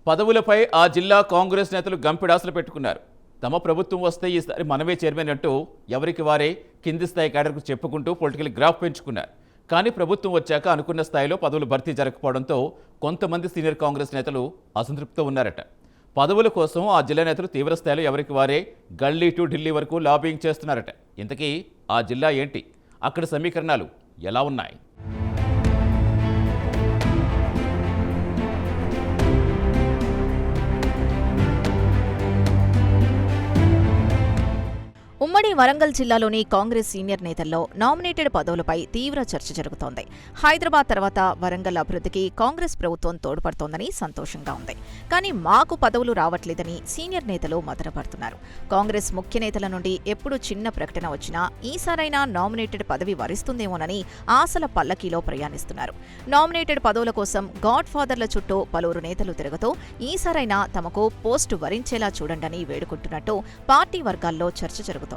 పదవులపై ఆ జిల్లా కాంగ్రెస్ నేతలు గంపెడాసలు పెట్టుకున్నారు. తమ ప్రభుత్వం వస్తే ఈసారి మనమే చైర్మన్ అంటూ ఎవరికి వారే కింది స్థాయి క్యాడర్కు చెప్పుకుంటూ పొలిటికల్ గ్రాఫ్ పెంచుకున్నారు. కానీ ప్రభుత్వం వచ్చాక అనుకున్న స్థాయిలో పదవులు భర్తీ జరగకపోవడంతో కొంతమంది సీనియర్ కాంగ్రెస్ నేతలు అసంతృప్తితో ఉన్నారట. పదవుల కోసం ఆ జిల్లా నేతలు తీవ్ర స్థాయిలో ఎవరికి వారే గల్లీ టు ఢిల్లీ వరకు లాబింగ్ చేస్తున్నారట. ఇంతకీ ఆ జిల్లా ఏంటి? అక్కడ సమీకరణాలు ఎలా ఉన్నాయి? ఉమ్మడి వరంగల్ జిల్లాలోని కాంగ్రెస్ సీనియర్ నేతల్లో నామినేటెడ్ పదవులపై తీవ్ర చర్చ జరుగుతోంది. హైదరాబాద్ తర్వాత వరంగల్ అభివృద్ధికి కాంగ్రెస్ ప్రభుత్వం తోడ్పడుతోందని సంతోషంగా ఉంది. కానీ మాకు పదవులు రావట్లేదని సీనియర్ నేతలు మదనపడుతున్నారు. కాంగ్రెస్ ముఖ్య నేతల నుండి ఎప్పుడు చిన్న ప్రకటన వచ్చినా ఈసారైనా నామినేటెడ్ పదవి వరిస్తుందేమోనని ఆశల పల్లకీలో ప్రయాణిస్తున్నారు. నామినేటెడ్ పదవుల కోసం గాడ్ ఫాదర్ల చుట్టూ పలువురు నేతలు తిరుగుతూ ఈసారైనా తమకు పోస్టు వరించేలా చూడండని వేడుకుంటున్నట్టు పార్టీ వర్గాల్లో చర్చ జరుగుతోంది.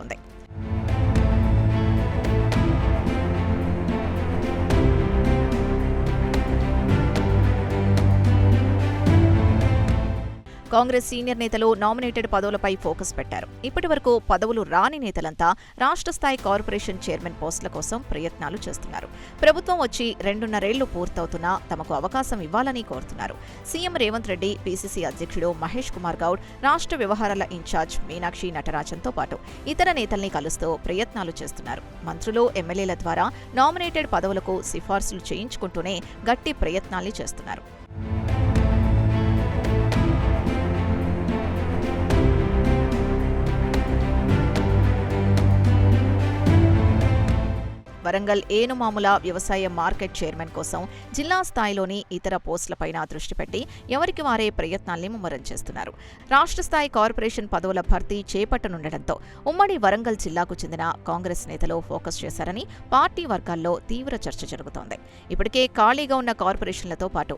కాంగ్రెస్ సీనియర్ నేతలు నామినేటెడ్ పదవులపై ఫోకస్ పెట్టారు. ఇప్పటి వరకు పదవులు రాని నేతలంతా రాష్ట్ర స్థాయి కార్పొరేషన్ చైర్మన్ పోస్టుల కోసం ప్రయత్నాలు చేస్తున్నారు. ప్రభుత్వం వచ్చి 2.5 పూర్తవుతున్నా తమకు అవకాశం ఇవ్వాలని కోరుతున్నారు. సీఎం రేవంత్ రెడ్డి, పీసీసీ అధ్యక్షుడు మహేష్ కుమార్ గౌడ్, రాష్ట్ర వ్యవహారాల ఇన్ఛార్జ్ మీనాక్షి నటరాజన్తో పాటు ఇతర నేతల్ని కలుస్తూ ప్రయత్నాలు చేస్తున్నారు. మంత్రులు, ఎమ్మెల్యేల ద్వారా నామినేటెడ్ పదవులకు సిఫార్సులు చేయించుకుంటూనే గట్టి ప్రయత్నాల్ని చేస్తున్నారు. వరంగల్ ఏనుమాముల వ్యవసాయ మార్కెట్ చైర్మన్ కోసం జిల్లా స్థాయిలోని ఇతర పోస్టులపైన దృష్టి పెట్టి ఎవరికి వారే ప్రయత్నాల్ని ముమ్మరం చేస్తున్నారు. రాష్ట్ర స్థాయి కార్పొరేషన్ పదవుల భర్తీ చేపట్టనుండటంతో ఉమ్మడి వరంగల్ జిల్లాకు చెందిన కాంగ్రెస్ నేతలు ఫోకస్ చేశారని పార్టీ వర్గాల్లో తీవ్ర చర్చ జరుగుతోంది. ఇప్పటికే ఖాళీగా ఉన్న కార్పొరేషన్లతో పాటు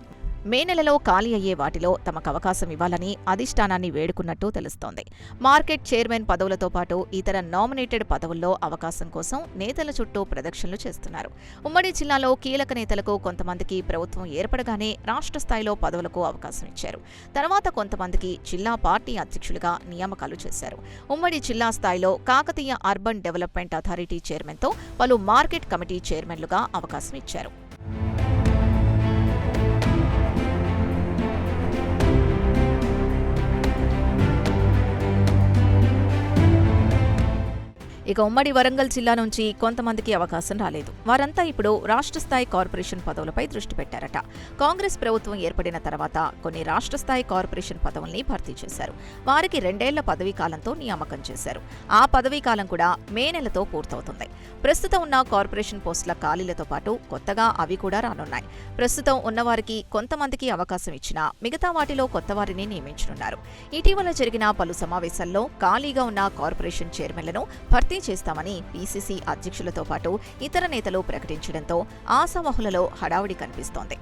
మే నెలలో ఖాళీ అయ్యే వాటిలో తమకు అవకాశం ఇవ్వాలని అధిష్టానాన్ని వేడుకున్నట్టు తెలుస్తోంది. మార్కెట్ చైర్మన్ పదవులతో పాటు ఇతర నామినేటెడ్ పదవుల్లో అవకాశం కోసం నేతల చుట్టూ ప్రదక్షిణలు చేస్తున్నారు. ఉమ్మడి జిల్లాలో కీలక నేతలకు కొంతమందికి ప్రభుత్వం ఏర్పడగానే రాష్ట్ర స్థాయిలో పదవులకు అవకాశం ఇచ్చారు. తర్వాత కొంతమందికి జిల్లా పార్టీ అధ్యక్షులుగా నియామకాలు చేశారు. ఉమ్మడి జిల్లా స్థాయిలో కాకతీయ అర్బన్ డెవలప్మెంట్ అథారిటీ చైర్మన్తో పలు మార్కెట్ కమిటీ చైర్మన్లుగా అవకాశం ఇచ్చారు. ఇక ఉమ్మడి వరంగల్ జిల్లా నుంచి కొంతమందికి అవకాశం రాలేదు. వారంతా ఇప్పుడు రాష్ట్ర స్థాయి కార్పొరేషన్ పదవులపై దృష్టి పెట్టారట. కాంగ్రెస్ ప్రభుత్వం ఏర్పడిన తర్వాత కొన్ని రాష్ట్ర స్థాయి కార్పొరేషన్ పదవుల్ని భర్తీ చేశారు. వారికి 2 ఏళ్ల పదవీ కాలంతో నియామకం చేశారు. ఆ పదవీ కాలం కూడా మే నెలతో పూర్తవుతుంది. ప్రస్తుతం ఉన్న కార్పొరేషన్ పోస్టుల ఖాళీలతో పాటు కొత్తగా అవి కూడా రానున్నాయి. ప్రస్తుతం ఉన్నవారికి కొంతమందికి అవకాశం ఇచ్చినా మిగతా వాటిలో కొత్త వారిని నియమించనున్నారు. ఇటీవల జరిగిన పలు సమావేశాల్లో ఖాళీగా ఉన్న కార్పొరేషన్ చైర్మన్లను భర్తీ చేస్తామని పీసీసీ అధ్యక్షులతో పాటు ఇతర నేతలు ప్రకటించడంతో ఆశావహులలో హడావుడి కనిపిస్తోంది.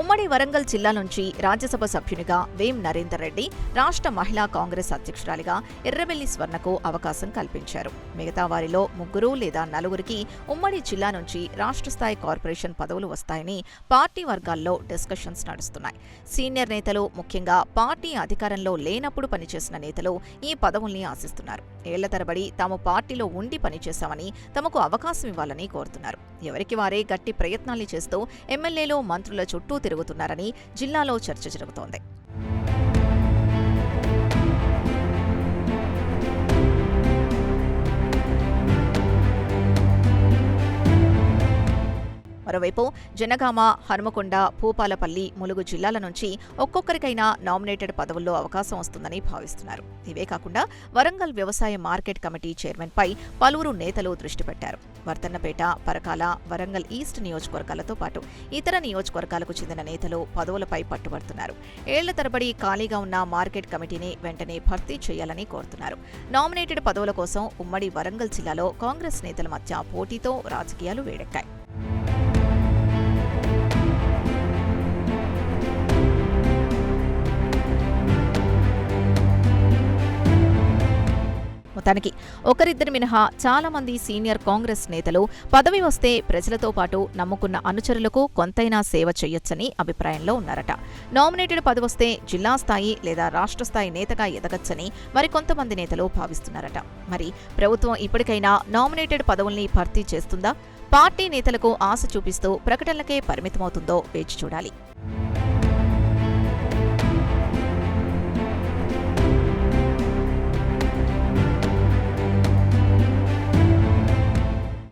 ఉమ్మడి వరంగల్ జిల్లా నుంచి రాజ్యసభ సభ్యునిగా వేం నరేందర్ రెడ్డి, రాష్ట్ర మహిళా కాంగ్రెస్ అధ్యక్షురాలిగా ఎర్రబెల్లి స్వర్ణకు అవకాశం కల్పించారు. మిగతా వారిలో 3 లేదా 4కి ఉమ్మడి జిల్లా నుంచి రాష్ట్ర స్థాయి కార్పొరేషన్ పదవులు వస్తాయని పార్టీ వర్గాల్లో డిస్కషన్స్ నడుస్తున్నాయి. సీనియర్ నేతలు, ముఖ్యంగా పార్టీ అధికారంలో లేనప్పుడు పనిచేసిన నేతలు ఈ పదవుల్ని ఆశిస్తున్నారు. ఏళ్ల తరబడి తాము పార్టీలో ఉండి పనిచేశామని తమకు అవకాశం ఇవ్వాలని కోరుతున్నారు. ఎవరికి వారే గట్టి ప్రయత్నాల్ని చేస్తూ ఎమ్మెల్యేలు, మంత్రుల చుట్టూ తిరుగుతున్నారని జిల్లాలో చర్చ జరుగుతోంది. మరోవైపు జనగామ, హనుమకొండ, భూపాలపల్లి, ములుగు జిల్లాల నుంచి ఒక్కొక్కరికైనా నామినేటెడ్ పదవుల్లో అవకాశం వస్తుందని భావిస్తున్నారు. ఇవే కాకుండా వరంగల్ వ్యవసాయ మార్కెట్ కమిటీ చైర్మన్పై పలువురు నేతలు దృష్టి పెట్టారు. వర్తన్నపేట, పరకాల, వరంగల్ ఈస్ట్ నియోజకవర్గాలతో పాటు ఇతర నియోజకవర్గాలకు చెందిన నేతలు పదవులపై పట్టుబడుతున్నారు. ఏళ్ల తరబడి ఖాళీగా ఉన్న మార్కెట్ కమిటీని వెంటనే భర్తీ చేయాలని కోరుతున్నారు. నామినేటెడ్ పదవుల కోసం ఉమ్మడి వరంగల్ జిల్లాలో కాంగ్రెస్ నేతల మధ్య పోటీతో రాజకీయాలు వేడెక్కాయి. మొత్తానికి ఒకరిద్దరు మినహా చాలా మంది సీనియర్ కాంగ్రెస్ నేతలు పదవి వస్తే ప్రజలతో పాటు నమ్ముకున్న అనుచరులకు కొంతైనా సేవ చేయొచ్చని అభిప్రాయంలో ఉన్నారట. నామినేటెడ్ పదవి వస్తే జిల్లా స్థాయి లేదా రాష్ట్ర స్థాయి నేతగా ఎదగచ్చని మరికొంతమంది నేతలు భావిస్తున్నారట. మరి ప్రభుత్వం ఇప్పటికైనా నామినేటెడ్ పదవుల్ని భర్తీ చేస్తుందా? పార్టీ నేతలకు ఆశ చూపిస్తూ ప్రకటనలకే పరిమితమవుతుందో వేచి చూడాలి.